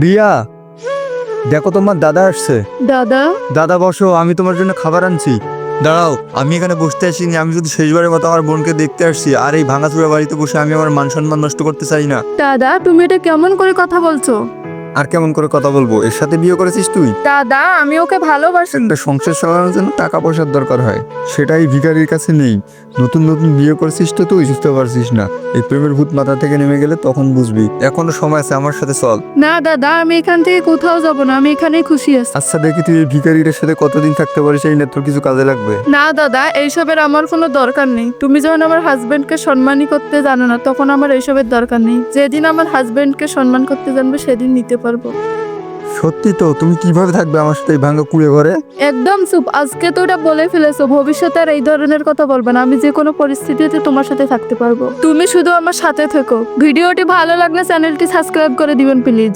রিয়া, দেখো তোমার দাদা আসছে। দাদা? দাদা বসো, আমি তোমার জন্য খাবার আনছি। দাঁড়াও, আমি এখানে বসতে আসিনি, আমি শুধু শেষবারের মতো আমার বোনকে দেখতে আসছি। আর এই ভাঙাচুরা বাড়িতে বসে আমি আমার মান সম্মান নষ্ট করতে চাই না। দাদা, তুমি এটা কেমন করে কথা বলছো? আর কেমন করে কথা বলবো? এর সাথে বিয়ে করেছিস তুই? দাদা, আমি ওকে ভালোবাসি। একটা সংসার চালানোর জন্য টাকা পয়সার দরকার হয়, সেটাই ভিখারির কাছে নেই। নতুন নতুন বিয়ে করেছিস তো তুই বুঝতে পারছিস না। এই প্রেমের ভূত মাথা থেকে নেমে গেলে তখন বুঝবি। এখনো সময় আছে, আমার সাথে চল। না দাদা, আমি এখান থেকে কোথাও যাব না, আমি এখানেই খুশি আছি। আচ্ছা দেখি তুই এই ভিখারিটার সাথে কতদিন থাকতে পারিস, এই না তোর কিছু কাজে লাগবে। না দাদা, এইসবের আমার কোনো দরকার নেই। তুমি যখন আমার হাজবেন্ডকে সম্মানই করতে জানো না, তখন আমার এইসবের দরকার নেই। যেদিন আমার হাজবেন্ডকে সম্মান করতে জানবে সেদিন নিতে পারবো। সত্যি তো? তুমি কিভাবে থাকবে আমার সাথে এই ভাঙা কুড়ে ঘরে? একদম চুপ। আজকে তো এটা বলে ফেলেছো, ভবিষ্যতে আর এই ধরনের কথা বলবে না। আমি যে কোনো পরিস্থিতিতে তোমার সাথে থাকতে পারবো। তুমি শুধু আমার সাথে থেকো। ভিডিওটি ভালো লাগলে চ্যানেলটি সাবস্ক্রাইব করে দিবেন প্লিজ।